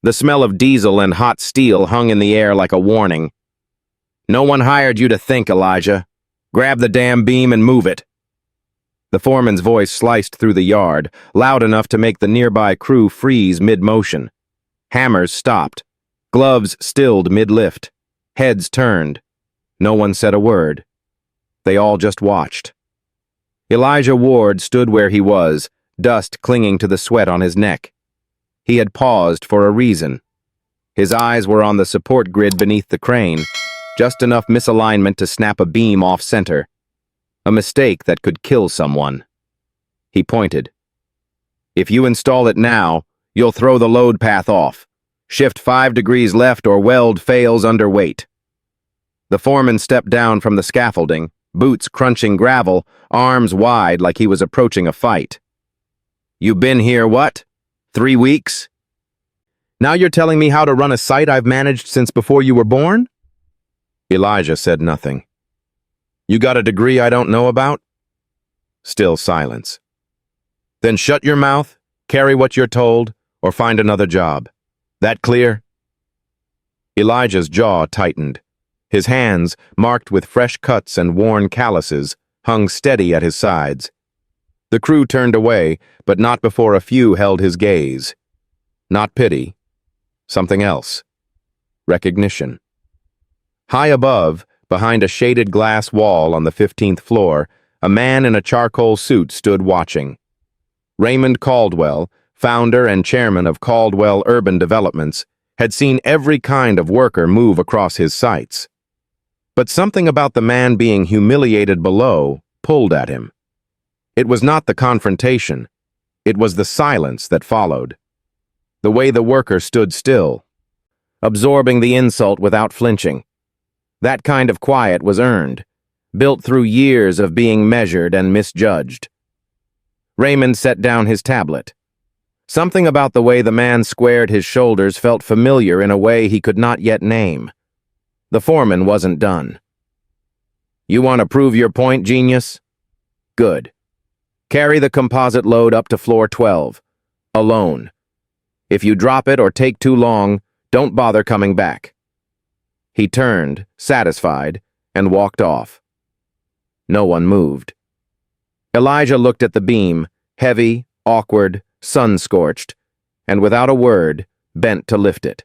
The smell of diesel and hot steel hung in the air like a warning. "No one hired you to think, Elijah. Grab the damn beam and move it." The foreman's voice sliced through the yard, loud enough to make the nearby crew freeze mid-motion. Hammers stopped. Gloves stilled mid-lift. Heads turned. No one said a word. They all just watched. Elijah Ward stood where he was, dust clinging to the sweat on his neck. He had paused for a reason. His eyes were on the support grid beneath the crane, just enough misalignment to snap a beam off-center. A mistake that could kill someone. He pointed. "If you install it now, you'll throw the load path off. Shift 5 degrees left or weld fails under weight." The foreman stepped down from the scaffolding, boots crunching gravel, arms wide like he was approaching a fight. "You been here, what? 3 weeks? Now you're telling me how to run a site I've managed since before you were born?" Elijah said nothing. "You got a degree I don't know about?" Still silence. "Then shut your mouth, carry what you're told, or find another job. That clear?" Elijah's jaw tightened. His hands, marked with fresh cuts and worn calluses, hung steady at his sides. The crew turned away, but not before a few held his gaze. Not pity. Something else. Recognition. High above, behind a shaded glass wall on the 15th floor, a man in a charcoal suit stood watching. Raymond Caldwell, founder and chairman of Caldwell Urban Developments, had seen every kind of worker move across his sites. But something about the man being humiliated below pulled at him. It was not the confrontation. It was the silence that followed. The way the worker stood still, absorbing the insult without flinching. That kind of quiet was earned, built through years of being measured and misjudged. Raymond set down his tablet. Something about the way the man squared his shoulders felt familiar in a way he could not yet name. The foreman wasn't done. "You want to prove your point, genius? Good. Carry the composite load up to floor 12. Alone. If you drop it or take too long, don't bother coming back." He turned, satisfied, and walked off. No one moved. Elijah looked at the beam, heavy, awkward, sun-scorched, and without a word, bent to lift it.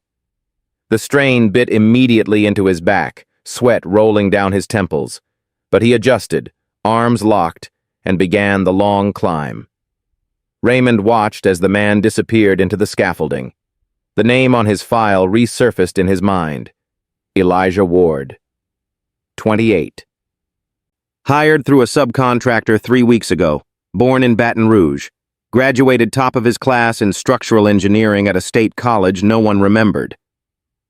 The strain bit immediately into his back, sweat rolling down his temples, but he adjusted, arms locked, and began the long climb. Raymond watched as the man disappeared into the scaffolding. The name on his file resurfaced in his mind. Elijah Ward. 28. Hired through a subcontractor 3 weeks ago, born in Baton Rouge, graduated top of his class in structural engineering at a state college no one remembered.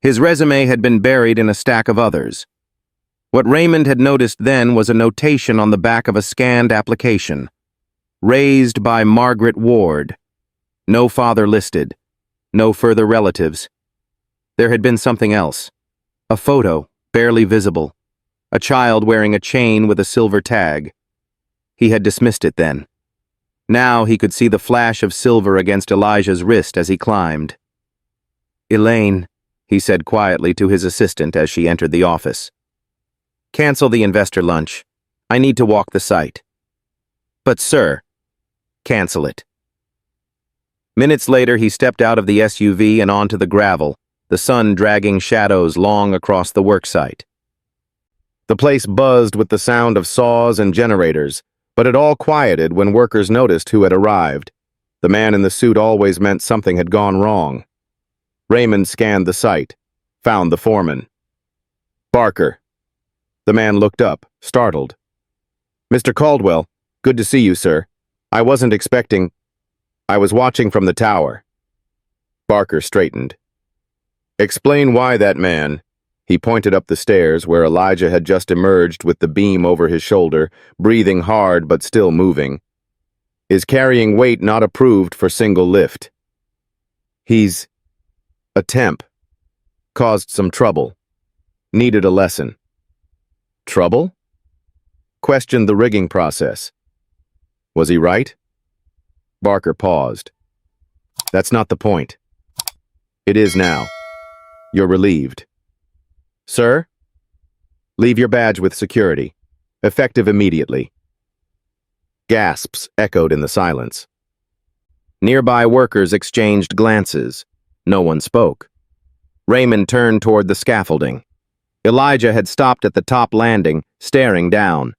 His resume had been buried in a stack of others. What Raymond had noticed then was a notation on the back of a scanned application. Raised by Margaret Ward. No father listed. No further relatives. There had been something else. A photo, barely visible. A child wearing a chain with a silver tag. He had dismissed it then. Now he could see the flash of silver against Elijah's wrist as he climbed. "Elaine," he said quietly to his assistant as she entered the office. "Cancel the investor lunch. I need to walk the site." "But sir." "Cancel it." Minutes later, he stepped out of the SUV and onto the gravel, the sun dragging shadows long across the worksite. The place buzzed with the sound of saws and generators, but it all quieted when workers noticed who had arrived. The man in the suit always meant something had gone wrong. Raymond scanned the site, found the foreman. "Barker." The man looked up, startled. "Mr. Caldwell, good to see you, sir. I wasn't expecting. I was watching from the tower." Barker straightened. "Explain why that man," he pointed up the stairs where Elijah had just emerged with the beam over his shoulder, breathing hard but still moving, "is carrying weight not approved for single lift. He's a temp. Caused some trouble. Needed a lesson." "Trouble?" "Questioned the rigging process." "Was he right?" Barker paused. "That's not the point." It is now. You're relieved. Sir? Leave your badge with security. Effective immediately. Gasps echoed in the silence. Nearby workers exchanged glances. No one spoke. Raymond turned toward the scaffolding. Elijah had stopped at the top landing, staring down.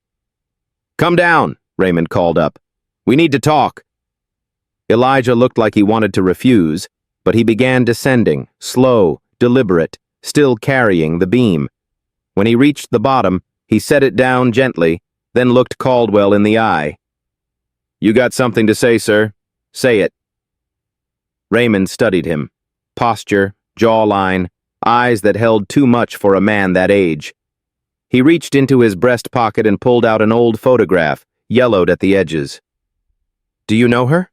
"Come down," Raymond called up. "We need to talk." Elijah looked like he wanted to refuse, but he began descending, slow, deliberate, still carrying the beam. When he reached the bottom, he set it down gently, then looked Caldwell in the eye. "You got something to say, sir? Say it." Raymond studied him. Posture, jawline, eyes that held too much for a man that age. He reached into his breast pocket and pulled out an old photograph, yellowed at the edges. "Do you know her?"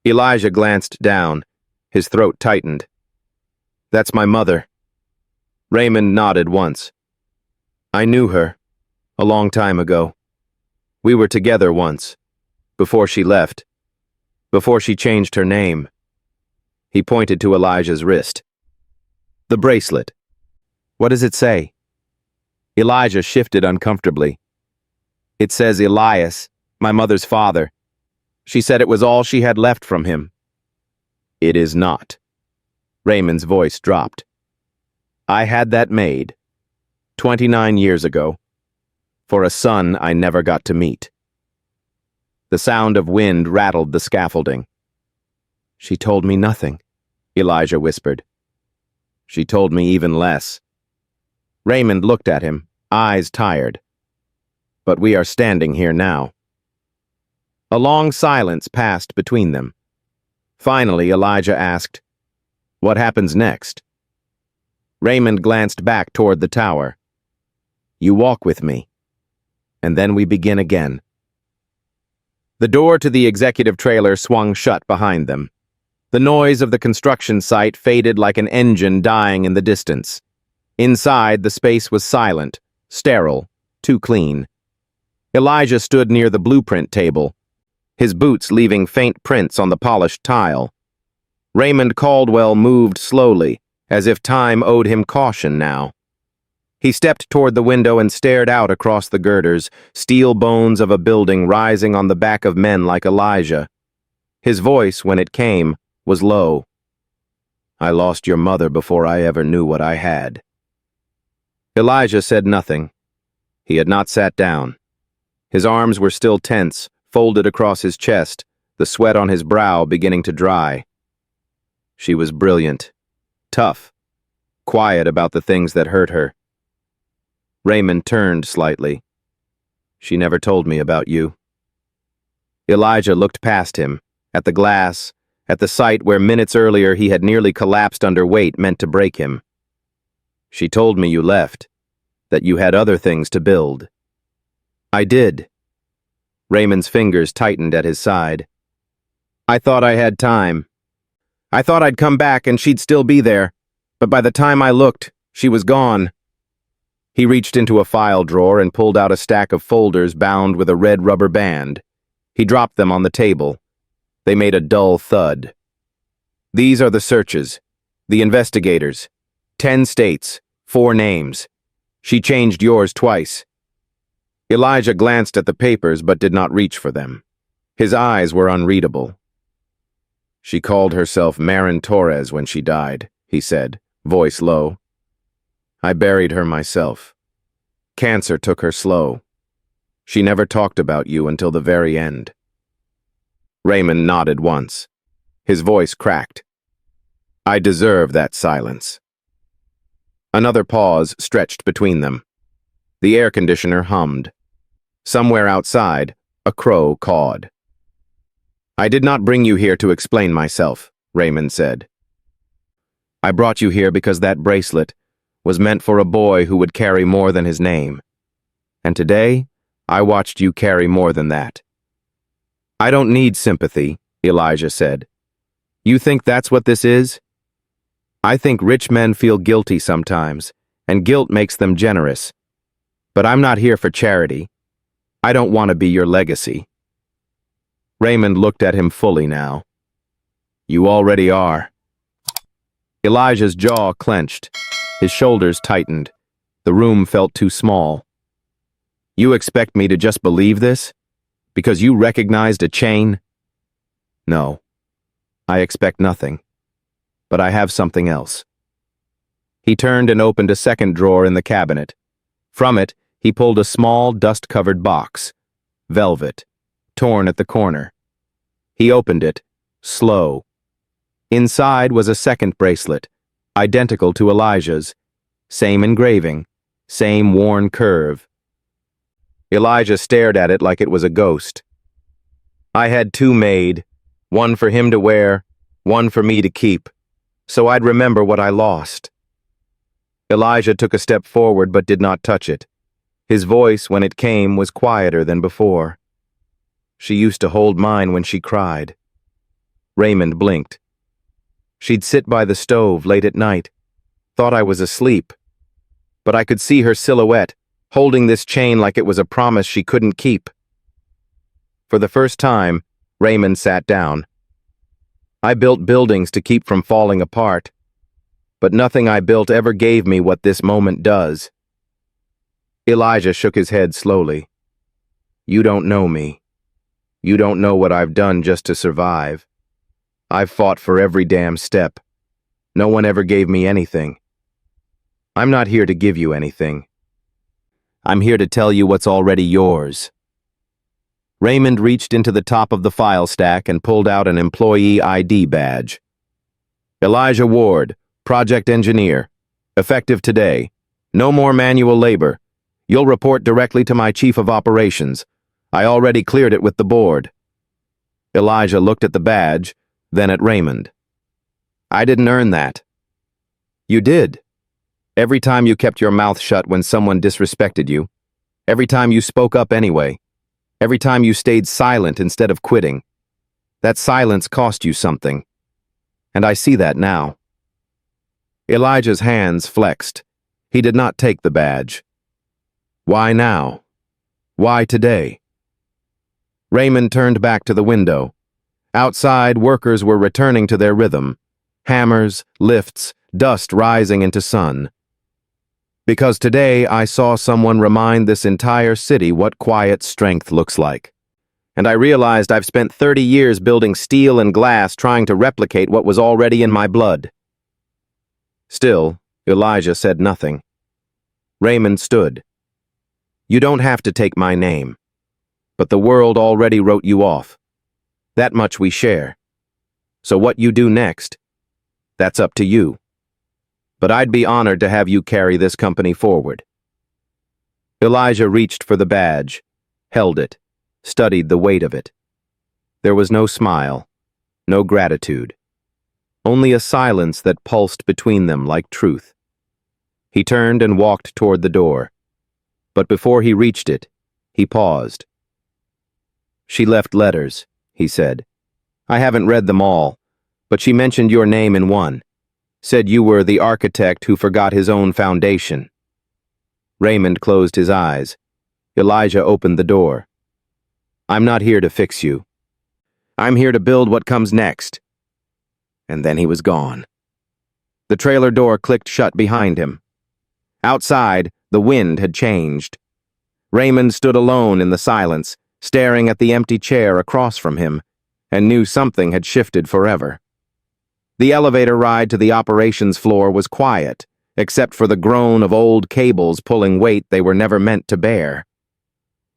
Elijah glanced down. His throat tightened. "That's my mother." Raymond nodded once. "I knew her, a long time ago. We were together once, before she left, before she changed her name." He pointed to Elijah's wrist. "The bracelet. What does it say?" Elijah shifted uncomfortably. "It says Elias, my mother's father. She said it was all she had left from him." "It is not." Raymond's voice dropped. "I had that made, 29 years ago, for a son I never got to meet." The sound of wind rattled the scaffolding. "She told me nothing," Elijah whispered. "She told me even less." Raymond looked at him, eyes tired. "But we are standing here now." A long silence passed between them. Finally, Elijah asked, "What happens next?" Raymond glanced back toward the tower. "You walk with me, and then we begin again." The door to the executive trailer swung shut behind them. The noise of the construction site faded like an engine dying in the distance. Inside, the space was silent, sterile, too clean. Elijah stood near the blueprint table, his boots leaving faint prints on the polished tile. Raymond Caldwell moved slowly, as if time owed him caution now. He stepped toward the window and stared out across the girders, steel bones of a building rising on the back of men like Elijah. His voice, when it came, was low. "I lost your mother before I ever knew what I had." Elijah said nothing. He had not sat down. His arms were still tense, folded across his chest, the sweat on his brow beginning to dry. "She was brilliant, tough, quiet about the things that hurt her." Raymond turned slightly. "She never told me about you." Elijah looked past him, at the glass, at the site where minutes earlier he had nearly collapsed under weight meant to break him. "She told me you left, that you had other things to build." "I did." Raymond's fingers tightened at his side. "I thought I had time. I thought I'd come back and she'd still be there, but by the time I looked, she was gone." He reached into a file drawer and pulled out a stack of folders bound with a red rubber band. He dropped them on the table. They made a dull thud. "These are the searches, the investigators. 10 states, 4 names. She changed yours twice." Elijah glanced at the papers but did not reach for them. His eyes were unreadable. "She called herself Marin Torres when she died," he said, voice low. "I buried her myself. Cancer took her slow. She never talked about you until the very end." Raymond nodded once. His voice cracked. "I deserve that silence." Another pause stretched between them. The air conditioner hummed. Somewhere outside, a crow cawed. "I did not bring you here to explain myself," Raymond said. "I brought you here because that bracelet was meant for a boy who would carry more than his name. And today, I watched you carry more than that." "I don't need sympathy," Elijah said. "You think that's what this is? I think rich men feel guilty sometimes, and guilt makes them generous. But I'm not here for charity. I don't want to be your legacy." Raymond looked at him fully now. "You already are." Elijah's jaw clenched. His shoulders tightened. The room felt too small. You expect me to just believe this? Because you recognized a chain? No. I expect nothing. But I have something else. He turned and opened a second drawer in the cabinet. From it, he pulled a small, dust-covered box. Velvet, torn at the corner. He opened it, slow. Inside was a second bracelet, identical to Elijah's. Same engraving, same worn curve. Elijah stared at it like it was a ghost. I had two made, one for him to wear, one for me to keep, so I'd remember what I lost. Elijah took a step forward but did not touch it. His voice, when it came, was quieter than before. She used to hold mine when she cried. Raymond blinked. She'd sit by the stove late at night, thought I was asleep, but I could see her silhouette, holding this chain like it was a promise she couldn't keep. For the first time, Raymond sat down. I built buildings to keep from falling apart, but nothing I built ever gave me what this moment does. Elijah shook his head slowly. You don't know me. You don't know what I've done just to survive. I've fought for every damn step. No one ever gave me anything. I'm not here to give you anything. I'm here to tell you what's already yours. Raymond reached into the top of the file stack and pulled out an employee ID badge. Elijah Ward, project engineer. Effective today. No more manual labor. You'll report directly to my chief of operations. I already cleared it with the board. Elijah looked at the badge, then at Raymond. I didn't earn that. You did. Every time you kept your mouth shut when someone disrespected you. Every time you spoke up anyway. Every time you stayed silent instead of quitting. That silence cost you something. And I see that now. Elijah's hands flexed. He did not take the badge. Why now? Why today? Raymond turned back to the window. Outside, workers were returning to their rhythm. Hammers, lifts, dust rising into sun. Because today I saw someone remind this entire city what quiet strength looks like. And I realized I've spent 30 years building steel and glass trying to replicate what was already in my blood. Still, Elijah said nothing. Raymond stood. You don't have to take my name. But the world already wrote you off. That much we share. So what you do next, that's up to you. But I'd be honored to have you carry this company forward. Elijah reached for the badge, held it, studied the weight of it. There was no smile, no gratitude. Only a silence that pulsed between them like truth. He turned and walked toward the door. But before he reached it, he paused. She left letters, he said. I haven't read them all, but she mentioned your name in one. Said you were the architect who forgot his own foundation. Raymond closed his eyes. Elijah opened the door. I'm not here to fix you. I'm here to build what comes next. And then he was gone. The trailer door clicked shut behind him. Outside, the wind had changed. Raymond stood alone in the silence, staring at the empty chair across from him, and knew something had shifted forever. The elevator ride to the operations floor was quiet, except for the groan of old cables pulling weight they were never meant to bear.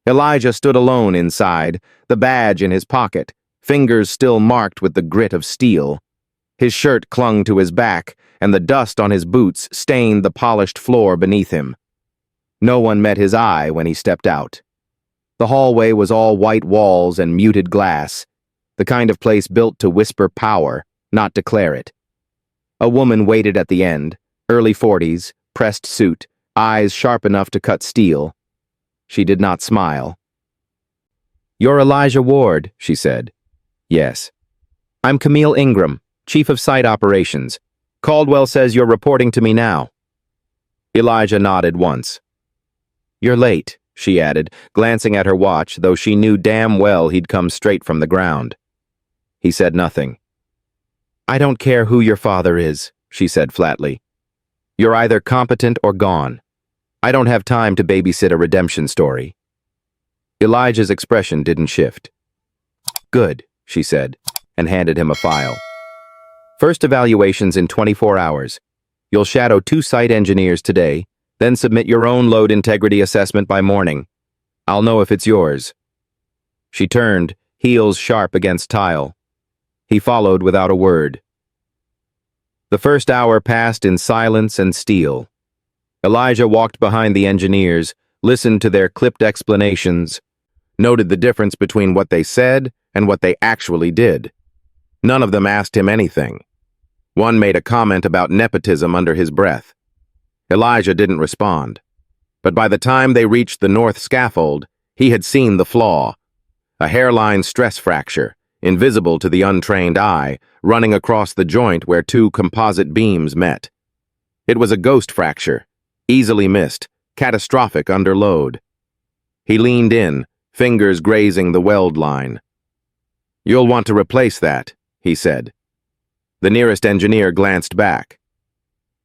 Elijah stood alone inside, the badge in his pocket, fingers still marked with the grit of steel. His shirt clung to his back, and the dust on his boots stained the polished floor beneath him. No one met his eye when he stepped out. The hallway was all white walls and muted glass, the kind of place built to whisper power, not declare it. A woman waited at the end, early 40s, pressed suit, eyes sharp enough to cut steel. She did not smile. You're Elijah Ward, she said. Yes. I'm Camille Ingram, Chief of Site Operations. Caldwell says you're reporting to me now. Elijah nodded once. You're late, she added, glancing at her watch, though she knew damn well he'd come straight from the ground. He said nothing. I don't care who your father is, she said flatly. You're either competent or gone. I don't have time to babysit a redemption story. Elijah's expression didn't shift. Good, she said, and handed him a file. First evaluations in 24 hours. You'll shadow 2 site engineers today, then submit your own load integrity assessment by morning. I'll know if it's yours. She turned, heels sharp against tile. He followed without a word. The first hour passed in silence and steel. Elijah walked behind the engineers, listened to their clipped explanations, noted the difference between what they said and what they actually did. None of them asked him anything. One made a comment about nepotism under his breath. Elijah didn't respond. But by the time they reached the north scaffold, he had seen the flaw. A hairline stress fracture, invisible to the untrained eye, running across the joint where 2 composite beams met. It was a ghost fracture, easily missed, catastrophic under load. He leaned in, fingers grazing the weld line. You'll want to replace that, he said. The nearest engineer glanced back.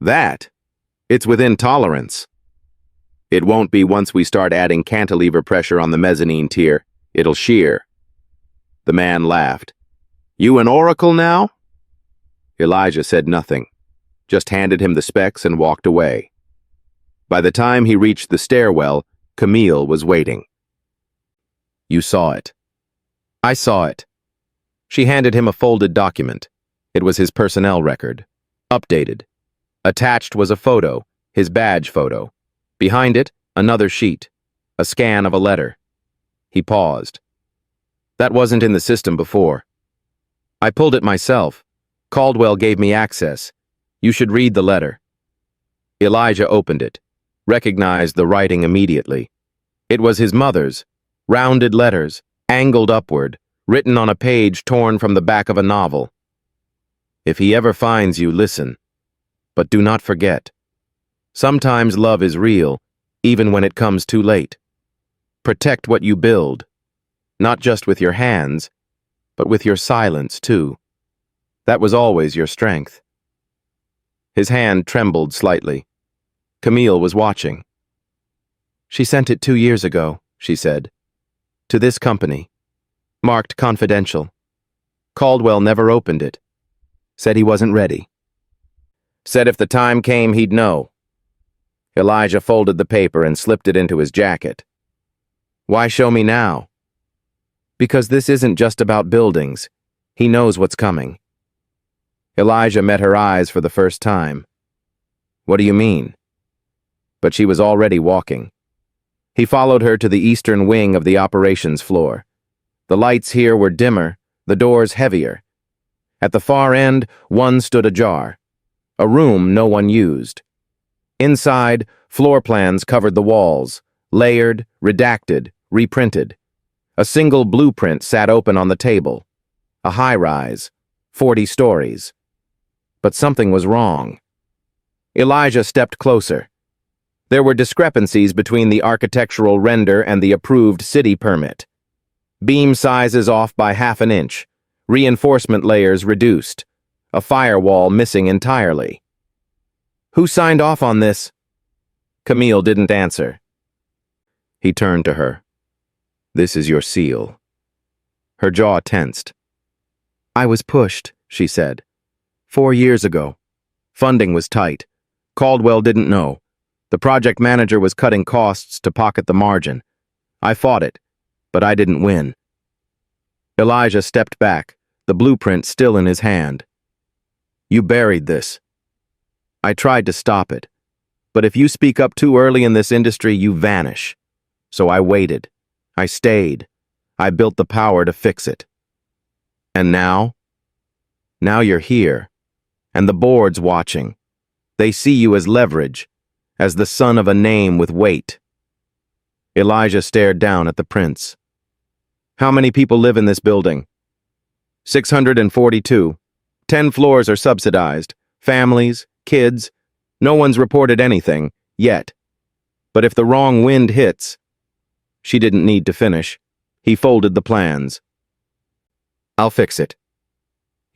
That? It's within tolerance. It won't be once we start adding cantilever pressure on the mezzanine tier. It'll shear. The man laughed. You an oracle now? Elijah said nothing, just handed him the specs and walked away. By the time he reached the stairwell, Camille was waiting. You saw it. I saw it. She handed him a folded document. It was his personnel record. Updated. Attached was a photo, his badge photo. Behind it, another sheet. A scan of a letter. He paused. That wasn't in the system before. I pulled it myself. Caldwell gave me access. You should read the letter. Elijah opened it, recognized the writing immediately. It was his mother's, rounded letters, angled upward, written on a page torn from the back of a novel. If he ever finds you, listen. But do not forget. Sometimes love is real, even when it comes too late. Protect what you build, not just with your hands, but with your silence, too. That was always your strength. His hand trembled slightly. Camille was watching. She sent it 2 years ago, she said. To this company. Marked confidential. Caldwell never opened it. Said he wasn't ready. Said if the time came, he'd know. Elijah folded the paper and slipped it into his jacket. Why show me now? Because this isn't just about buildings. He knows what's coming. Elijah met her eyes for the first time. What do you mean? But she was already walking. He followed her to the eastern wing of the operations floor. The lights here were dimmer, the doors heavier. At the far end, one stood ajar. A room no one used. Inside, floor plans covered the walls, layered, redacted, reprinted. A single blueprint sat open on the table. A high-rise, 40 stories. But something was wrong. Elijah stepped closer. There were discrepancies between the architectural render and the approved city permit. Beam sizes off by half an inch, reinforcement layers reduced, a firewall missing entirely. Who signed off on this? Camille didn't answer. He turned to her. This is your seal. Her jaw tensed. I was pushed, she said. 4 years ago. Funding was tight. Caldwell didn't know. The project manager was cutting costs to pocket the margin. I fought it, but I didn't win. Elijah stepped back, the blueprint still in his hand. You buried this. I tried to stop it, but if you speak up too early in this industry, you vanish. So I waited. I stayed. I built the power to fix it. And now? Now you're here, and the board's watching. They see you as leverage, as the son of a name with weight. Elijah stared down at the prints. How many people live in this building? 642. 10 floors are subsidized. Families, kids. No one's reported anything, yet. But if the wrong wind hits... She didn't need to finish. He folded the plans. I'll fix it.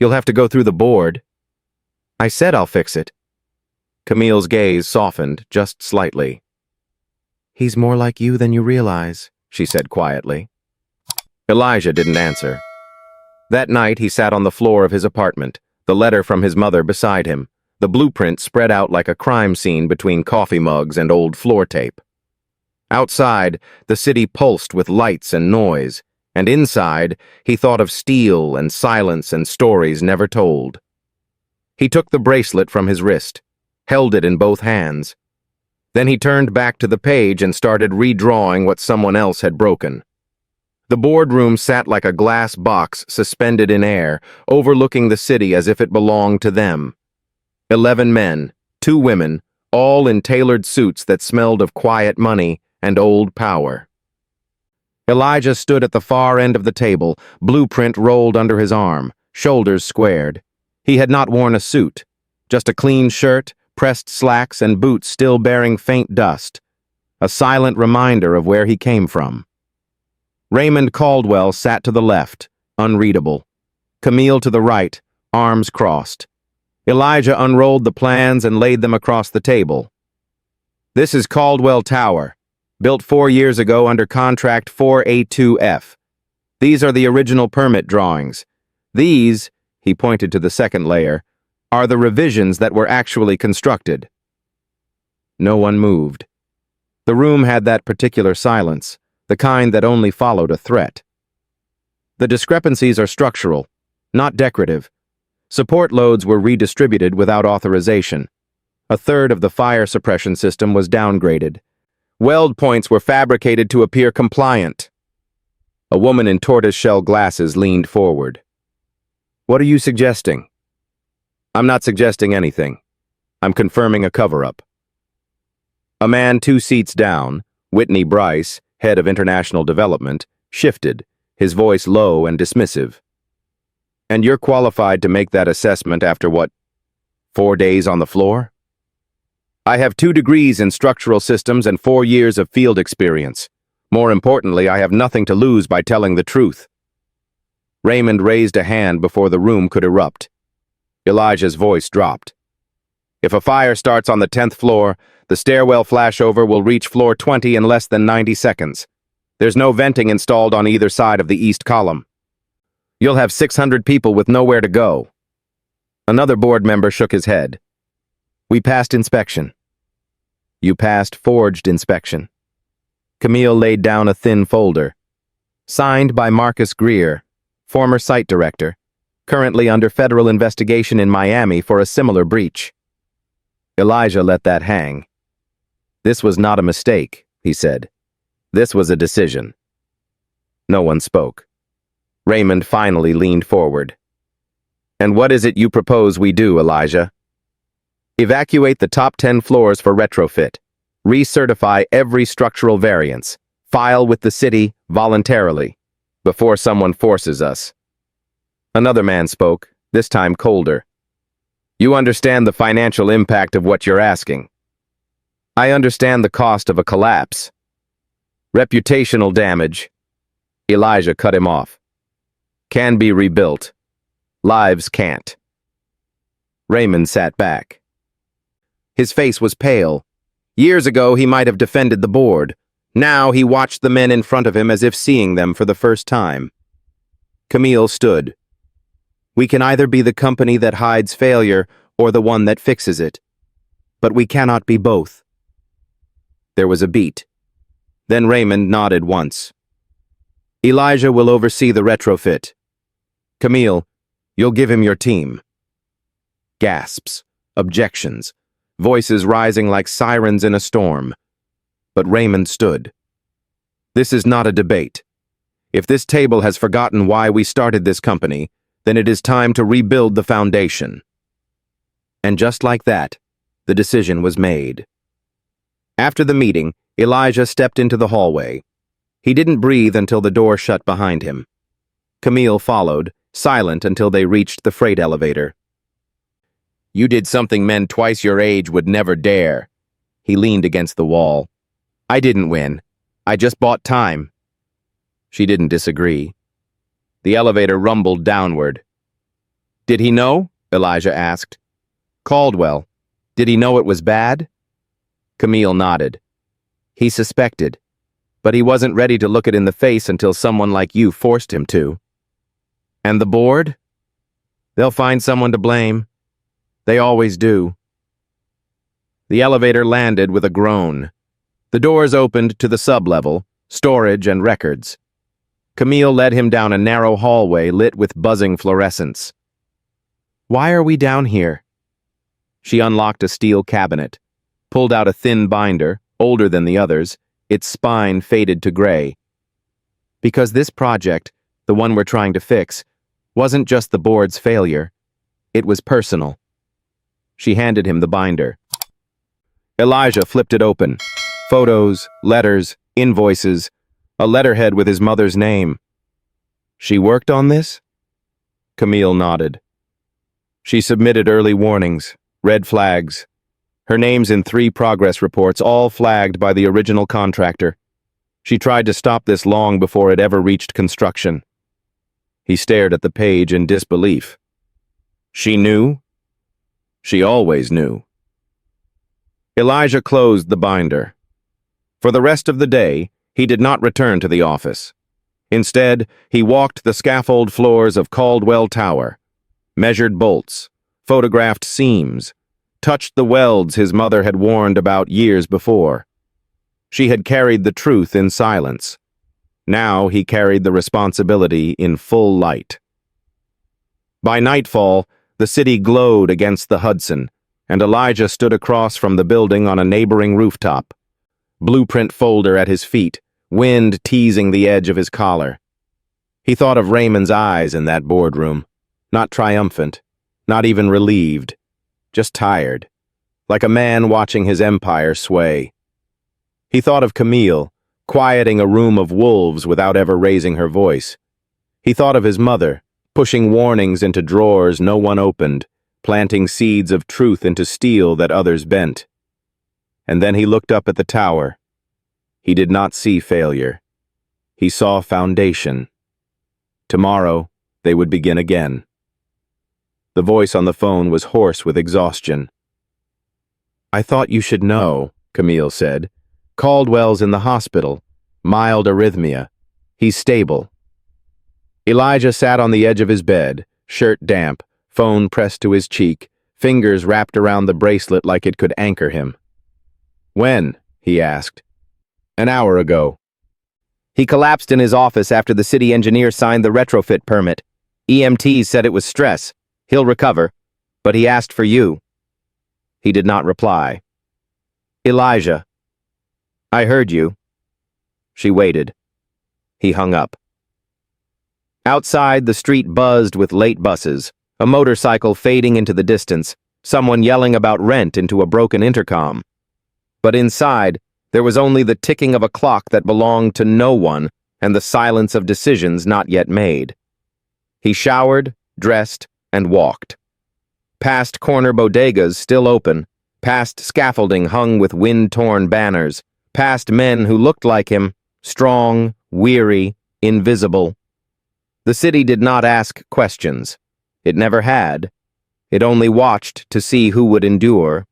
You'll have to go through the board. I said I'll fix it. Camille's gaze softened just slightly. He's more like you than you realize, she said quietly. Elijah didn't answer. That night he sat on the floor of his apartment, the letter from his mother beside him, the blueprint spread out like a crime scene between coffee mugs and old floor tape. Outside, the city pulsed with lights and noise, and inside, he thought of steel and silence and stories never told. He took the bracelet from his wrist, held it in both hands. Then he turned back to the page and started redrawing what someone else had broken. The boardroom sat like a glass box suspended in air, overlooking the city as if it belonged to them. 11 men, 2 women, all in tailored suits that smelled of quiet money and old power. Elijah stood at the far end of the table, blueprint rolled under his arm, shoulders squared. He had not worn a suit, just a clean shirt, pressed slacks, and boots still bearing faint dust, a silent reminder of where he came from. Raymond Caldwell sat to the left, unreadable. Camille to the right, arms crossed. Elijah unrolled the plans and laid them across the table. This is Caldwell Tower, built 4 years ago under contract 4A2F. These are the original permit drawings. These, he pointed to the second layer, are the revisions that were actually constructed. No one moved. The room had that particular silence, the kind that only followed a threat. The discrepancies are structural, not decorative. Support loads were redistributed without authorization. A third of the fire suppression system was downgraded. Weld points were fabricated to appear compliant. A woman in tortoiseshell glasses leaned forward. What are you suggesting? I'm not suggesting anything. I'm confirming a cover-up. A man 2 seats down, Whitney Bryce, head of international development, shifted, his voice low and dismissive. And you're qualified to make that assessment after what, 4 days on the floor? I have 2 degrees in structural systems and 4 years of field experience. More importantly, I have nothing to lose by telling the truth. Raymond raised a hand before the room could erupt. Elijah's voice dropped. If a fire starts on the 10th floor, the stairwell flashover will reach floor 20 in less than 90 seconds. There's no venting installed on either side of the east column. You'll have 600 people with nowhere to go. Another board member shook his head. We passed inspection. You passed forged inspection. Camille laid down a thin folder. Signed by Marcus Greer, former site director, currently under federal investigation in Miami for a similar breach. Elijah let that hang. This was not a mistake, he said. This was a decision. No one spoke. Raymond finally leaned forward. And what is it you propose we do, Elijah? Evacuate the top 10 floors for retrofit. Recertify every structural variance. File with the city voluntarily, before someone forces us. Another man spoke, this time colder. You understand the financial impact of what you're asking. I understand the cost of a collapse. Reputational damage. Elijah cut him off. Can be rebuilt. Lives can't. Raymond sat back. His face was pale. Years ago, he might have defended the board. Now he watched the men in front of him as if seeing them for the first time. Camille stood. We can either be the company that hides failure or the one that fixes it. But we cannot be both. There was a beat. Then Raymond nodded once. Elijah will oversee the retrofit. Camille, you'll give him your team. Gasps, objections, voices rising like sirens in a storm. But Raymond stood. This is not a debate. If this table has forgotten why we started this company, then it is time to rebuild the foundation. And just like that, the decision was made. After the meeting, Elijah stepped into the hallway. He didn't breathe until the door shut behind him. Camille followed, silent until they reached the freight elevator. You did something men twice your age would never dare. He leaned against the wall. I didn't win. I just bought time. She didn't disagree. The elevator rumbled downward. Did he know? Elijah asked. Caldwell. Did he know it was bad? Camille nodded. He suspected, but he wasn't ready to look it in the face until someone like you forced him to. And the board? They'll find someone to blame. They always do. The elevator landed with a groan. The doors opened to the sublevel, storage and records. Camille led him down a narrow hallway lit with buzzing fluorescents. Why are we down here? She unlocked a steel cabinet, pulled out a thin binder, older than the others, its spine faded to gray. Because this project, the one we're trying to fix, wasn't just the board's failure. It was personal. She handed him the binder. Elijah flipped it open. Photos, letters, invoices, a letterhead with his mother's name. She worked on this? Camille nodded. She submitted early warnings, red flags. Her name's in 3 progress reports, all flagged by the original contractor. She tried to stop this long before it ever reached construction. He stared at the page in disbelief. She knew? She always knew. Elijah closed the binder. For the rest of the day, he did not return to the office. Instead, he walked the scaffold floors of Caldwell Tower, measured bolts, photographed seams, touched the welds his mother had warned about years before. She had carried the truth in silence. Now he carried the responsibility in full light. By nightfall, the city glowed against the Hudson, and Elijah stood across from the building on a neighboring rooftop, blueprint folder at his feet, wind teasing the edge of his collar. He thought of Raymond's eyes in that boardroom, not triumphant, not even relieved, just tired, like a man watching his empire sway. He thought of Camille, quieting a room of wolves without ever raising her voice. He thought of his mother, pushing warnings into drawers no one opened, planting seeds of truth into steel that others bent. And then he looked up at the tower. He did not see failure. He saw foundation. Tomorrow, they would begin again. The voice on the phone was hoarse with exhaustion. I thought you should know, Camille said. Caldwell's in the hospital. Mild arrhythmia. He's stable. Elijah sat on the edge of his bed, shirt damp, phone pressed to his cheek, fingers wrapped around the bracelet like it could anchor him. When? He asked. An hour ago. He collapsed in his office after the city engineer signed the retrofit permit. EMTs said it was stress. He'll recover, but he asked for you. He did not reply. Elijah. I heard you. She waited. He hung up. Outside, the street buzzed with late buses, a motorcycle fading into the distance, someone yelling about rent into a broken intercom. But inside, there was only the ticking of a clock that belonged to no one and the silence of decisions not yet made. He showered, dressed, and walked. Past corner bodegas still open, past scaffolding hung with wind-torn banners, past men who looked like him, strong, weary, invisible. The city did not ask questions. It never had. It only watched to see who would endure.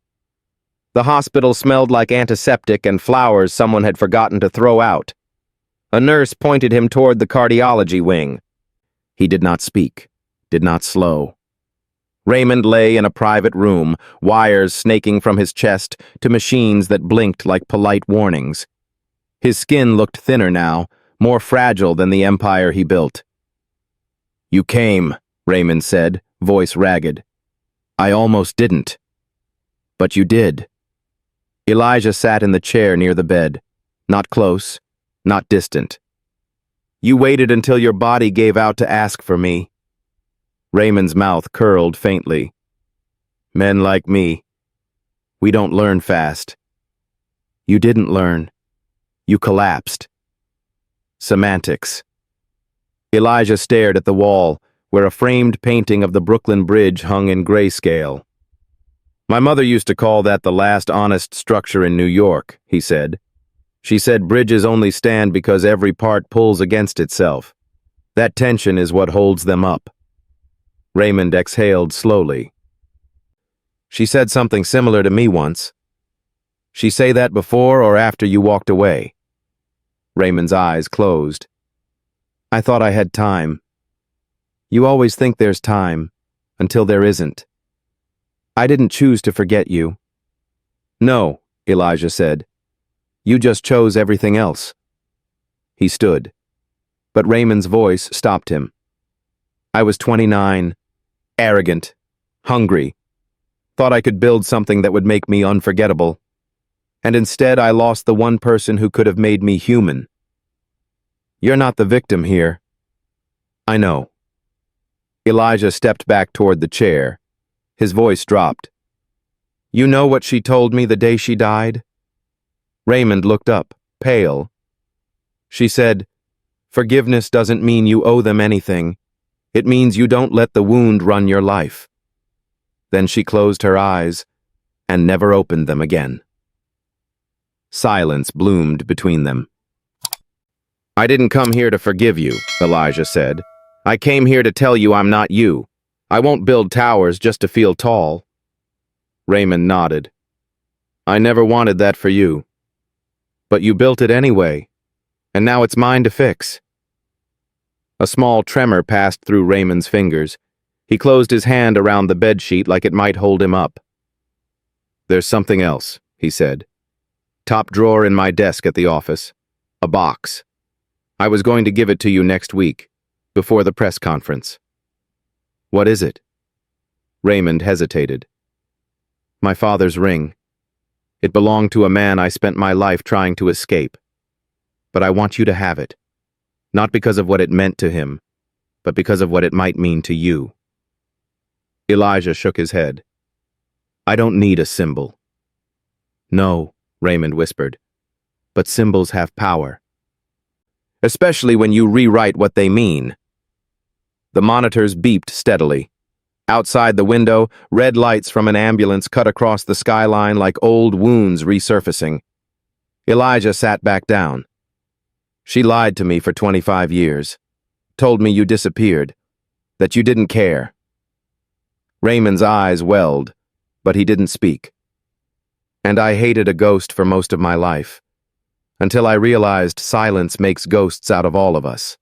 The hospital smelled like antiseptic and flowers someone had forgotten to throw out. A nurse pointed him toward the cardiology wing. He did not speak, did not slow. Raymond lay in a private room, wires snaking from his chest to machines that blinked like polite warnings. His skin looked thinner now, more fragile than the empire he built. You came, Raymond said, voice ragged. I almost didn't. But you did. Elijah sat in the chair near the bed, not close, not distant. You waited until your body gave out to ask for me. Raymond's mouth curled faintly. Men like me, we don't learn fast. You didn't learn. You collapsed. Semantics. Elijah stared at the wall, where a framed painting of the Brooklyn Bridge hung in grayscale. My mother used to call that the last honest structure in New York, he said. She said bridges only stand because every part pulls against itself. That tension is what holds them up. Raymond exhaled slowly. She said something similar to me once. She say that before or after you walked away? Raymond's eyes closed. I thought I had time. You always think there's time, until there isn't. I didn't choose to forget you. No, Elijah said. You just chose everything else. He stood, but Raymond's voice stopped him. I was 29, arrogant, hungry, thought I could build something that would make me unforgettable, and instead I lost the one person who could have made me human. You're not the victim here. I know. Elijah stepped back toward the chair. His voice dropped. You know what she told me the day she died? Raymond looked up, pale. She said, forgiveness doesn't mean you owe them anything. It means you don't let the wound run your life. Then she closed her eyes and never opened them again. Silence bloomed between them. I didn't come here to forgive you, Elijah said. I came here to tell you I'm not you. I won't build towers just to feel tall. Raymond nodded. I never wanted that for you. But you built it anyway, and now it's mine to fix. A small tremor passed through Raymond's fingers. He closed his hand around the bedsheet like it might hold him up. There's something else, he said. Top drawer in my desk at the office. A box. I was going to give it to you next week, before the press conference. What is it? Raymond hesitated. My father's ring. It belonged to a man I spent my life trying to escape. But I want you to have it. Not because of what it meant to him, but because of what it might mean to you. Elijah shook his head. I don't need a symbol. No, Raymond whispered, but symbols have power. Especially when you rewrite what they mean. The monitors beeped steadily. Outside the window, red lights from an ambulance cut across the skyline like old wounds resurfacing. Elijah sat back down. She lied to me for 25 years. Told me you disappeared. That you didn't care. Raymond's eyes welled, but he didn't speak. And I hated a ghost for most of my life, until I realized silence makes ghosts out of all of us.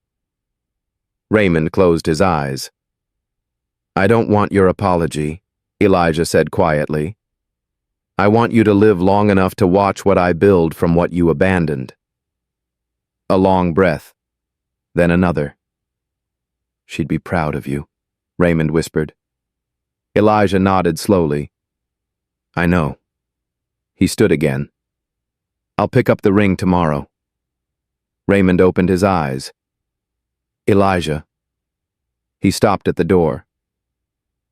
Raymond closed his eyes. I don't want your apology, Elijah said quietly. I want you to live long enough to watch what I build from what you abandoned. A long breath, then another. She'd be proud of you, Raymond whispered. Elijah nodded slowly. I know. He stood again. I'll pick up the ring tomorrow. Raymond opened his eyes. Elijah. He stopped at the door.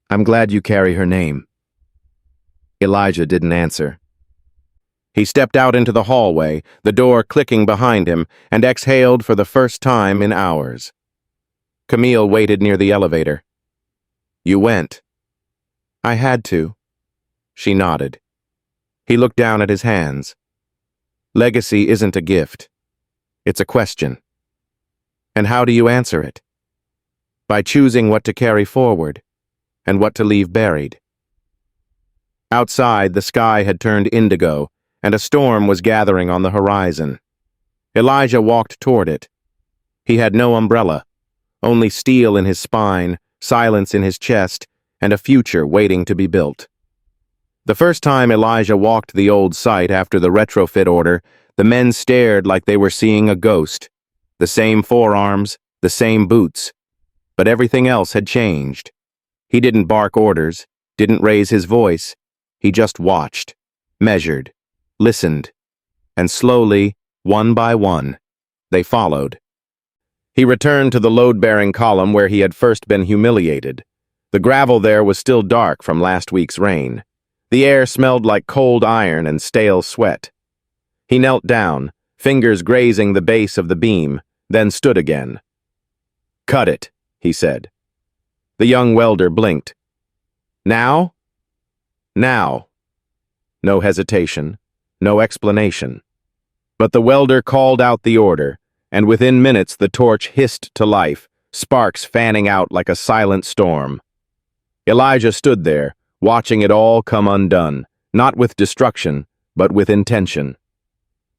I'm glad you carry her name. Elijah didn't answer. He stepped out into the hallway, the door clicking behind him, and exhaled for the first time in hours. Camille waited near the elevator. You went. I had to. She nodded. He looked down at his hands. Legacy isn't a gift. It's a question. And how do you answer it? By choosing what to carry forward, and what to leave buried. Outside, the sky had turned indigo, and a storm was gathering on the horizon. Elijah walked toward it. He had no umbrella, only steel in his spine, silence in his chest, and a future waiting to be built. The first time Elijah walked the old site after the retrofit order, the men stared like they were seeing a ghost. The same forearms, the same boots. But everything else had changed. He didn't bark orders, didn't raise his voice. He just watched, measured, listened, and slowly, one by one, they followed. He returned to the load-bearing column where he had first been humiliated. The gravel there was still dark from last week's rain. The air smelled like cold iron and stale sweat. He knelt down, fingers grazing the base of the beam, then stood again. Cut it, he said. The young welder blinked. Now? Now. No hesitation, no explanation. But the welder called out the order, and within minutes the torch hissed to life, sparks fanning out like a silent storm. Elijah stood there, watching it all come undone, not with destruction, but with intention.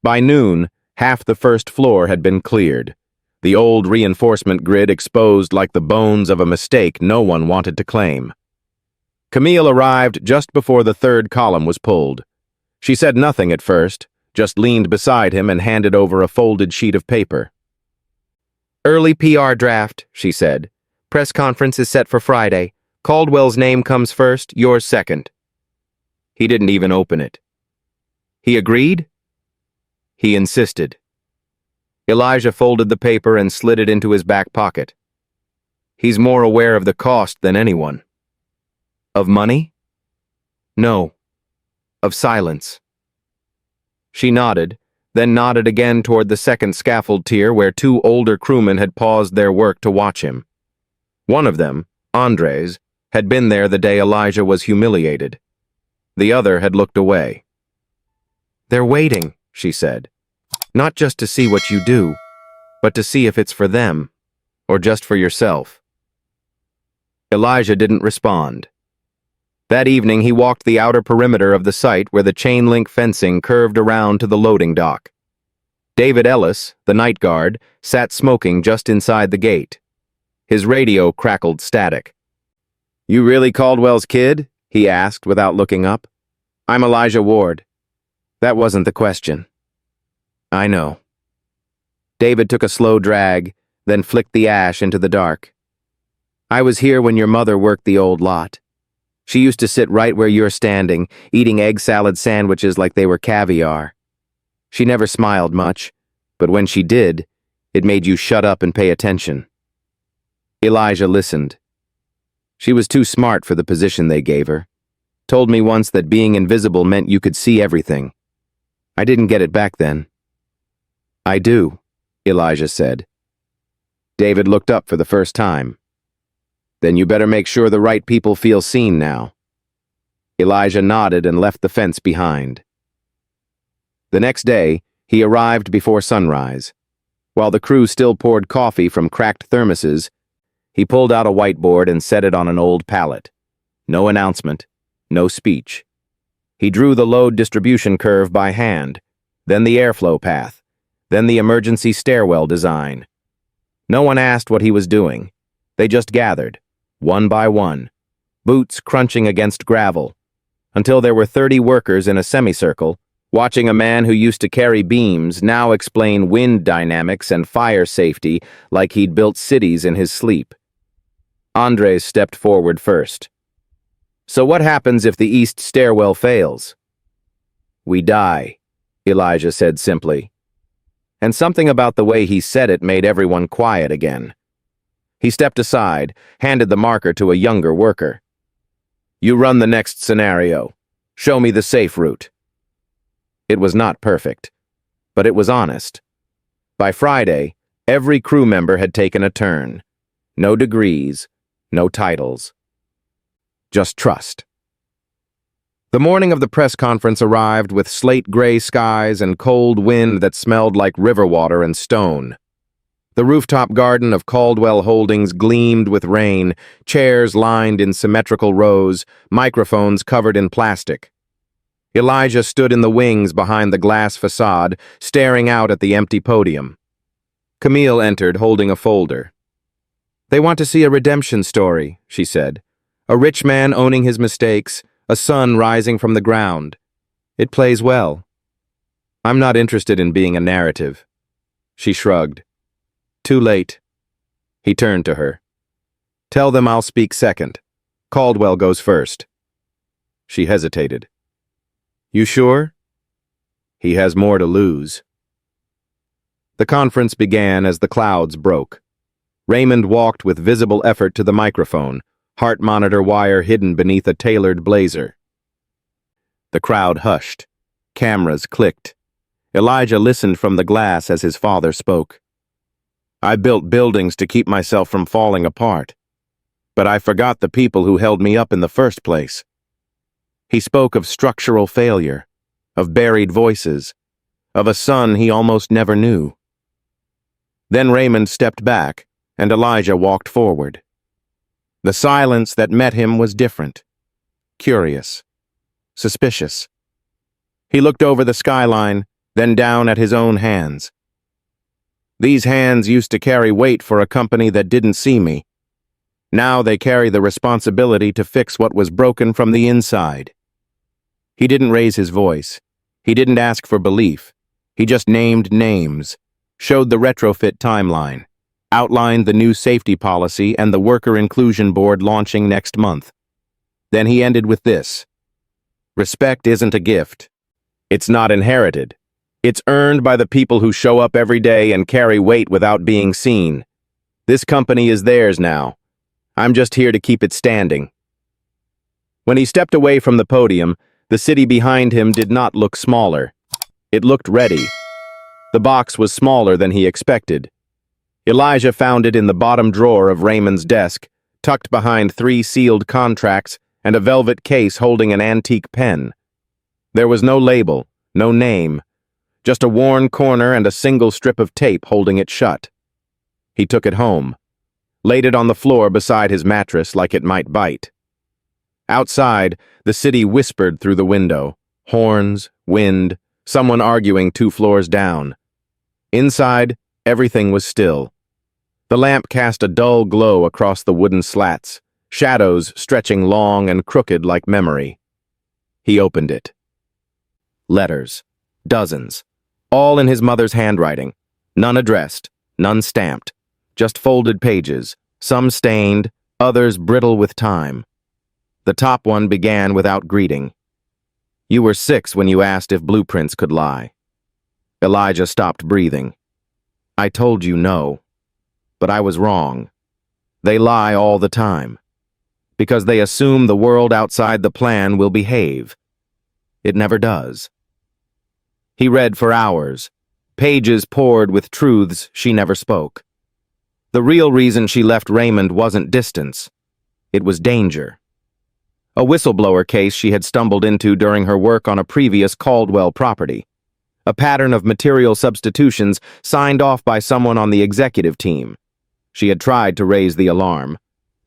By noon, half the first floor had been cleared, the old reinforcement grid exposed like the bones of a mistake no one wanted to claim. Camille arrived just before the third column was pulled. She said nothing at first, just leaned beside him and handed over a folded sheet of paper. Early PR draft, she said. Press conference is set for Friday. Caldwell's name comes first, yours second. He didn't even open it. He agreed? He insisted. Elijah folded the paper and slid it into his back pocket. He's more aware of the cost than anyone. Of money? No. Of silence. She nodded, then nodded again toward the second scaffold tier where two older crewmen had paused their work to watch him. One of them, Andres, had been there the day Elijah was humiliated. The other had looked away. They're waiting, she said. Not just to see what you do, but to see if it's for them, or just for yourself. Elijah didn't respond. That evening, he walked the outer perimeter of the site where the chain-link fencing curved around to the loading dock. David Ellis, the night guard, sat smoking just inside the gate. His radio crackled static. "You really Caldwell's kid?" he asked without looking up. "I'm Elijah Ward." That wasn't the question. I know. David took a slow drag, then flicked the ash into the dark. I was here when your mother worked the old lot. She used to sit right where you're standing, eating egg salad sandwiches like they were caviar. She never smiled much, but when she did, it made you shut up and pay attention. Elijah listened. She was too smart for the position they gave her. Told me once that being invisible meant you could see everything. I didn't get it back then. I do, Elijah said. David looked up for the first time. Then you better make sure the right people feel seen now. Elijah nodded and left the fence behind. The next day, he arrived before sunrise. While the crew still poured coffee from cracked thermoses, he pulled out a whiteboard and set it on an old pallet. No announcement, no speech. He drew the load distribution curve by hand, then the airflow path, then the emergency stairwell design. No one asked what he was doing. They just gathered, one by one, boots crunching against gravel, until there were 30 workers in a semicircle, watching a man who used to carry beams now explain wind dynamics and fire safety like he'd built cities in his sleep. Andres stepped forward first. So what happens if the east stairwell fails? We die, Elijah said simply. And something about the way he said it made everyone quiet again. He stepped aside, handed the marker to a younger worker. You run the next scenario. Show me the safe route. It was not perfect, but it was honest. By Friday, every crew member had taken a turn. No degrees, no titles. Just trust. The morning of the press conference arrived with slate-gray skies and cold wind that smelled like river water and stone. The rooftop garden of Caldwell Holdings gleamed with rain, chairs lined in symmetrical rows, microphones covered in plastic. Elijah stood in the wings behind the glass facade, staring out at the empty podium. Camille entered, holding a folder. They want to see a redemption story, she said. A rich man owning his mistakes, a sun rising from the ground. It plays well. I'm not interested in being a narrative. She shrugged. Too late. He turned to her. Tell them I'll speak second. Caldwell goes first. She hesitated. You sure? He has more to lose. The conference began as the clouds broke. Raymond walked with visible effort to the microphone, heart monitor wire hidden beneath a tailored blazer. The crowd hushed. Cameras clicked. Elijah listened from the glass as his father spoke. I built buildings to keep myself from falling apart, but I forgot the people who held me up in the first place. He spoke of structural failure, of buried voices, of a son he almost never knew. Then Raymond stepped back, and Elijah walked forward. The silence that met him was different. curious, suspicious. He looked over the skyline, then down at his own hands. These hands used to carry weight for a company that didn't see me. Now they carry the responsibility to fix what was broken from the inside. He didn't raise his voice. He didn't ask for belief. He just named names, showed the retrofit timeline, outlined the new safety policy and the Worker Inclusion Board launching next month. Then he ended with this: respect isn't a gift. It's not inherited. It's earned by the people who show up every day and carry weight without being seen. This company is theirs now. I'm just here to keep it standing. When he stepped away from the podium, the city behind him did not look smaller. It looked ready. The box was smaller than he expected. Elijah found it in the bottom drawer of Raymond's desk, tucked behind 3 sealed contracts and a velvet case holding an antique pen. There was no label, no name, just a worn corner and a single strip of tape holding it shut. He took it home, laid it on the floor beside his mattress like it might bite. Outside, the city whispered through the window. Horns, wind, someone arguing 2 floors down. Inside, everything was still. The lamp cast a dull glow across the wooden slats, shadows stretching long and crooked like memory. He opened it. Letters. Dozens. All in his mother's handwriting. None addressed, none stamped. Just folded pages, some stained, others brittle with time. The top one began without greeting. You were 6 when you asked if blueprints could lie. Elijah stopped breathing. I told you no, but I was wrong. They lie all the time, because they assume the world outside the plan will behave. It never does. He read for hours, pages poured with truths she never spoke. The real reason she left Raymond wasn't distance. It was danger. A whistleblower case she had stumbled into during her work on a previous Caldwell property. A pattern of material substitutions signed off by someone on the executive team. She had tried to raise the alarm.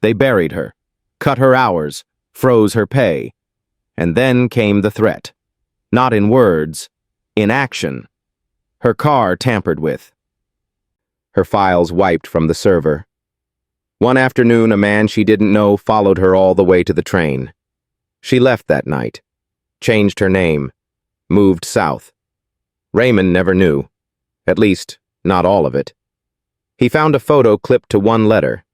They buried her, cut her hours, froze her pay. And then came the threat. Not in words, in action. Her car tampered with. Her files wiped from the server. One afternoon, a man she didn't know followed her all the way to the train. She left that night, changed her name, moved south. Raymond never knew, at least, not all of it. He found a photo clipped to one letter.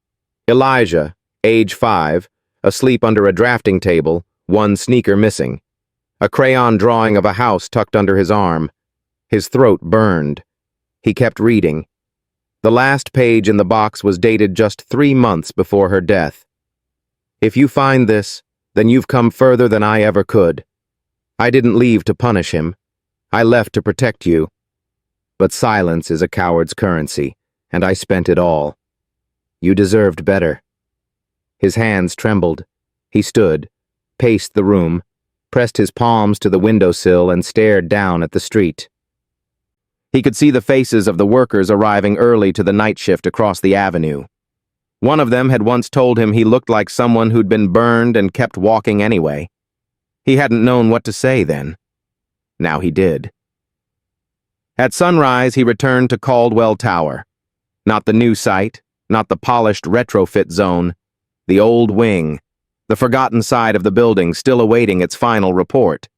Elijah, age 5, asleep under a drafting table, one sneaker missing. A crayon drawing of a house tucked under his arm. His throat burned. He kept reading. The last page in the box was dated just 3 months before her death. If you find this, then you've come further than I ever could. I didn't leave to punish him. I left to protect you. But silence is a coward's currency, and I spent it all. You deserved better. His hands trembled. He stood, paced the room, pressed his palms to the windowsill and stared down at the street. He could see the faces of the workers arriving early to the night shift across the avenue. One of them had once told him he looked like someone who'd been burned and kept walking anyway. He hadn't known what to say then. Now he did. At sunrise, he returned to Caldwell Tower. Not the new site, not the polished retrofit zone. The old wing, the forgotten side of the building still awaiting its final report.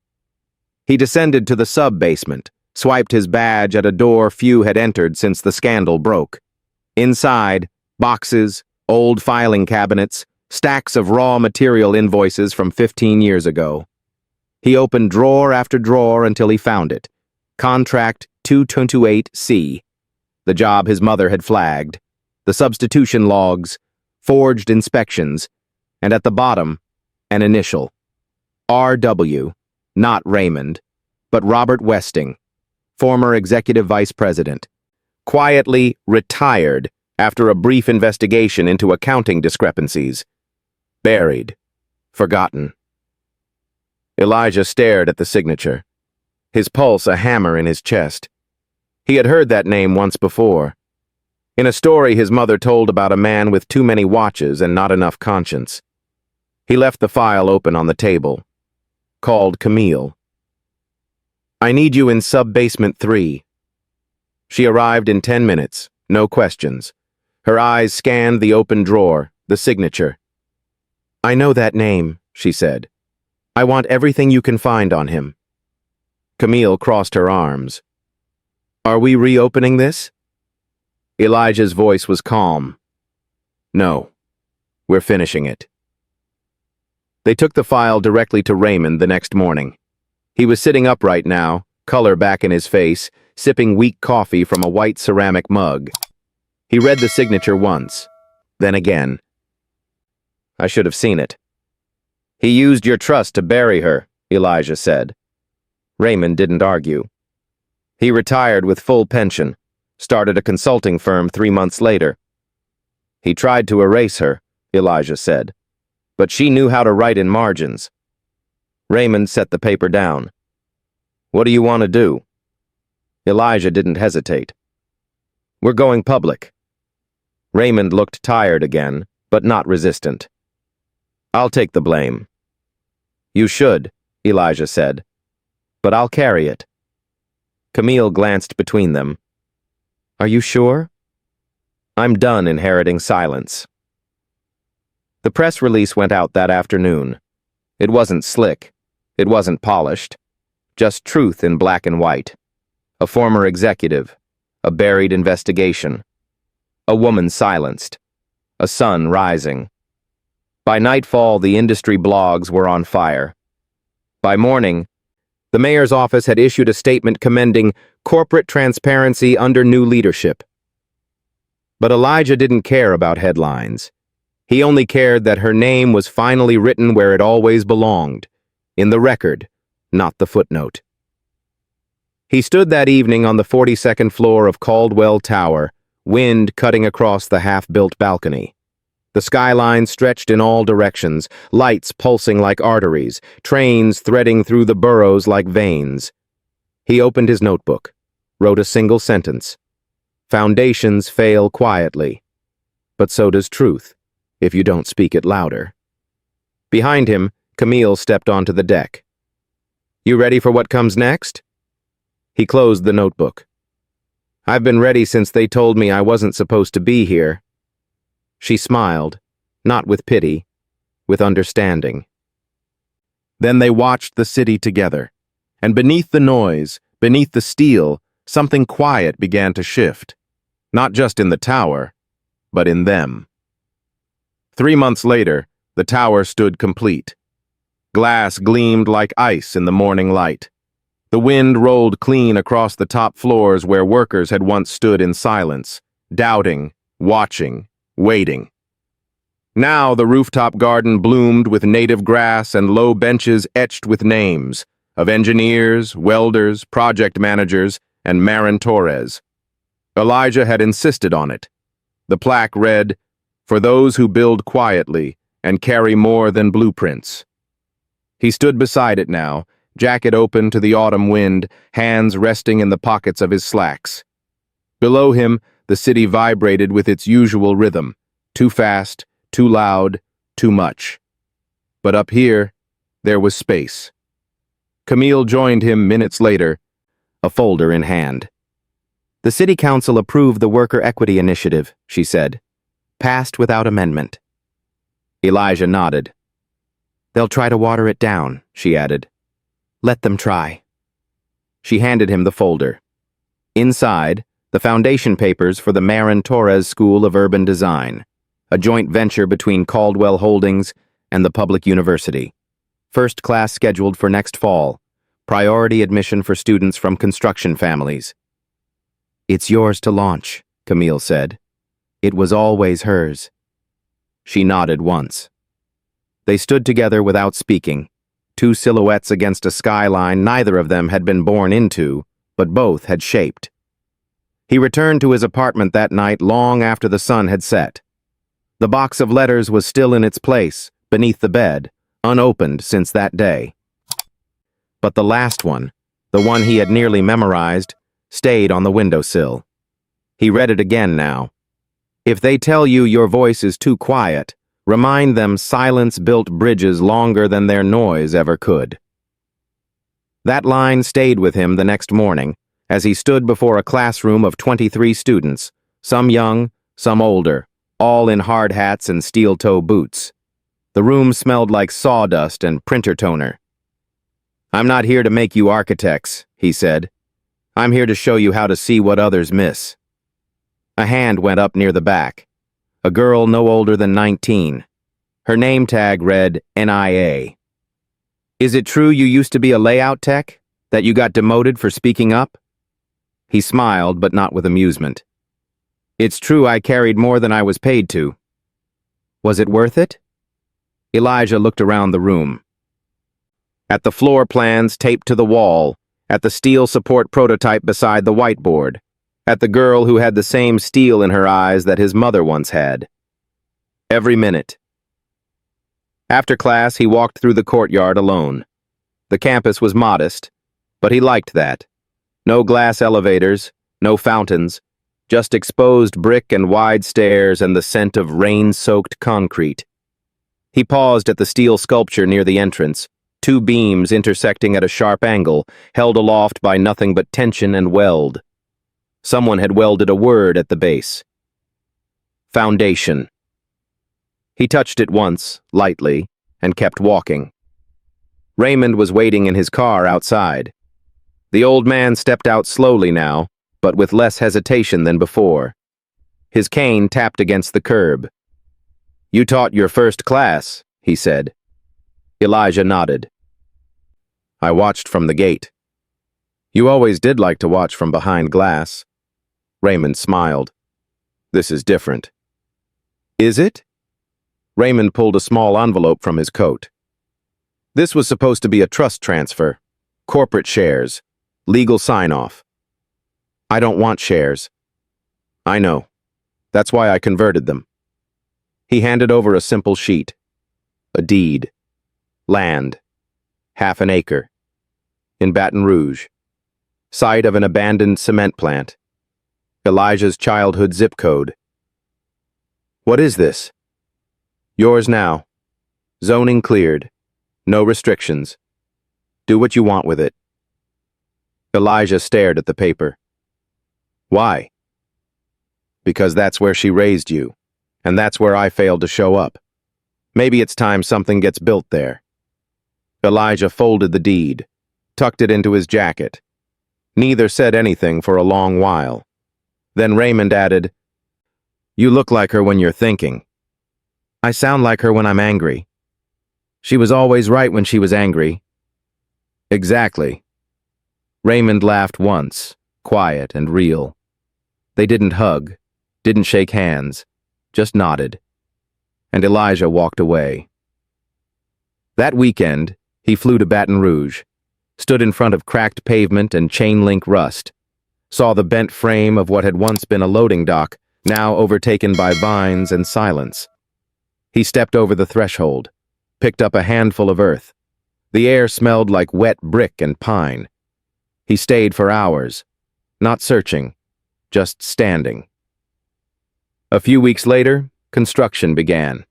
He descended to the sub-basement, swiped his badge at a door few had entered since the scandal broke. Inside, boxes, old filing cabinets, stacks of raw material invoices from 15 years ago. He opened drawer after drawer until he found it. Contract 228C. The job his mother had flagged. The substitution logs, forged inspections, and at the bottom, an initial. R.W., not Raymond, but Robert Westing, former executive vice president, quietly retired after a brief investigation into accounting discrepancies. Buried. Forgotten. Elijah stared at the signature, his pulse a hammer in his chest. He had heard that name once before. In a story his mother told about a man with too many watches and not enough conscience. He left the file open on the table. Called Camille. "I need you in sub-basement 3. She arrived in 10 minutes, no questions. Her eyes scanned the open drawer, the signature. "I know that name," she said. "I want everything you can find on him." Camille crossed her arms. "Are we reopening this?" Elijah's voice was calm. "No, we're finishing it." They took the file directly to Raymond the next morning. He was sitting upright now, color back in his face, sipping weak coffee from a white ceramic mug. He read the signature once, then again. "I should have seen it." "He used your trust to bury her," Elijah said. Raymond didn't argue. He retired with full pension, started a consulting firm 3 months later. "He tried to erase her," Elijah said, "but she knew how to write in margins." Raymond set the paper down. "What do you want to do?" Elijah didn't hesitate. "We're going public." Raymond looked tired again, but not resistant. "I'll take the blame." "You should," Elijah said, "but I'll carry it." Camille glanced between them. "Are you sure?" "I'm done inheriting silence." The press release went out that afternoon. It wasn't slick. It wasn't polished. Just truth in black and white. A former executive. A buried investigation. A woman silenced. A sun rising. By nightfall, the industry blogs were on fire. By morning, the mayor's office had issued a statement commending corporate transparency under new leadership. But Elijah didn't care about headlines. He only cared that her name was finally written where it always belonged, in the record, not the footnote. He stood that evening on the 42nd floor of Caldwell Tower, wind cutting across the half-built balcony. The skyline stretched in all directions, lights pulsing like arteries, trains threading through the boroughs like veins. He opened his notebook, wrote a single sentence. "Foundations fail quietly, but so does truth, if you don't speak it louder." Behind him, Camille stepped onto the deck. "You ready for what comes next?" He closed the notebook. "I've been ready since they told me I wasn't supposed to be here." She smiled, not with pity, with understanding. Then they watched the city together, and beneath the noise, beneath the steel, something quiet began to shift, not just in the tower, but in them. 3 months later, the tower stood complete. Glass gleamed like ice in the morning light. The wind rolled clean across the top floors where workers had once stood in silence, doubting, watching, waiting. Now the rooftop garden bloomed with native grass and low benches etched with names of engineers, welders, project managers, and Marin Torres. Elijah had insisted on it. The plaque read, "For those who build quietly and carry more than blueprints." He stood beside it now, jacket open to the autumn wind, hands resting in the pockets of his slacks. Below him, the city vibrated with its usual rhythm, too fast, too loud, too much. But up here, there was space. Camille joined him minutes later, a folder in hand. "The City Council approved the Worker Equity Initiative," she said. "Passed without amendment." Elijah nodded. "They'll try to water it down," she added. "Let them try." She handed him the folder. Inside, the foundation papers for the Marin Torres School of Urban Design, a joint venture between Caldwell Holdings and the public university. First class scheduled for next fall. Priority admission for students from construction families. "It's yours to launch," Camille said. "It was always hers." She nodded once. They stood together without speaking, two silhouettes against a skyline neither of them had been born into, but both had shaped. He returned to his apartment that night long after the sun had set. The box of letters was still in its place, beneath the bed, unopened since that day. But the last one, the one he had nearly memorized, stayed on the windowsill. He read it again now. "If they tell you your voice is too quiet, Remind them silence built bridges longer than their noise ever could. That line stayed with him the next morning as he stood before a classroom of 23 students, some young, some older, all in hard hats and steel-toe boots. The room smelled like sawdust and printer toner. "I'm not here to make you architects," he said. "I'm here to show you how to see what others miss." A hand went up near the back. A girl no older than 19. Her name tag read NIA. "Is it true you used to be a layout tech? That you got demoted for speaking up?" He smiled, but not with amusement. "It's true I carried more than I was paid to." "Was it worth it?" Elijah looked around the room. At the floor plans taped to the wall, at the steel support prototype beside the whiteboard, at the girl who had the same steel in her eyes that his mother once had. Every minute. After class, he walked through the courtyard alone. The campus was modest, but he liked that. No glass elevators, no fountains, just exposed brick and wide stairs and the scent of rain-soaked concrete. He paused at the steel sculpture near the entrance, two beams intersecting at a sharp angle, held aloft by nothing but tension and weld. Someone had welded a word at the base. Foundation. He touched it once, lightly, and kept walking. Raymond was waiting in his car outside. The old man stepped out slowly now, but with less hesitation than before. His cane tapped against the curb. "You taught your first class," he said. Elijah nodded. "I watched from the gate." "You always did like to watch from behind glass." Raymond smiled. "This is different." "Is it?" Raymond pulled a small envelope from his coat. This was supposed to be a trust transfer, corporate shares, legal sign-off. "I don't want shares." "I know. That's why I converted them." He handed over a simple sheet. A deed. Land. 1/2 acre. In Baton Rouge. Site of an abandoned cement plant. Elijah's childhood zip code. "What is this?" "Yours now. Zoning cleared. No restrictions. Do what you want with it." Elijah stared at the paper. "Why?" "Because that's where she raised you, and that's where I failed to show up. Maybe it's time something gets built there." Elijah folded the deed, tucked it into his jacket. Neither said anything for a long while. Then Raymond added, "You look like her when you're thinking." "I sound like her when I'm angry." "She was always right when she was angry." "Exactly." Raymond laughed once, quiet and real. They didn't hug, didn't shake hands, just nodded. And Elijah walked away. That weekend, he flew to Baton Rouge, stood in front of cracked pavement and chain-link rust, saw the bent frame of what had once been a loading dock, now overtaken by vines and silence. He stepped over the threshold, picked up a handful of earth. The air smelled like wet brick and pine. He stayed for hours, not searching, just standing. A few weeks later, construction began.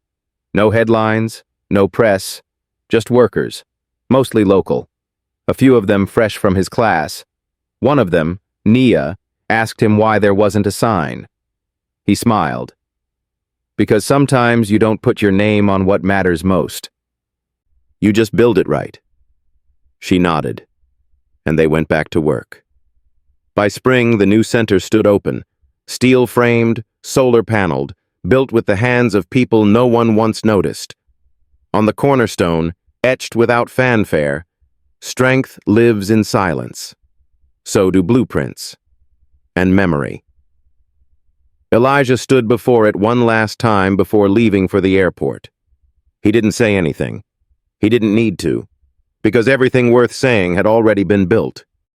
No headlines, no press, just workers, mostly local. A few of them fresh from his class. One of them, Nia, asked him why there wasn't a sign. He smiled. "Because sometimes you don't put your name on what matters most. You just build it right." She nodded, and they went back to work. By spring, the new center stood open, steel-framed, solar-paneled, built with the hands of people no one once noticed. On the cornerstone, etched without fanfare, "Strength lives in silence. So do blueprints. And memory." Elijah stood before it one last time before leaving for the airport. He didn't say anything. He didn't need to, because everything worth saying had already been built.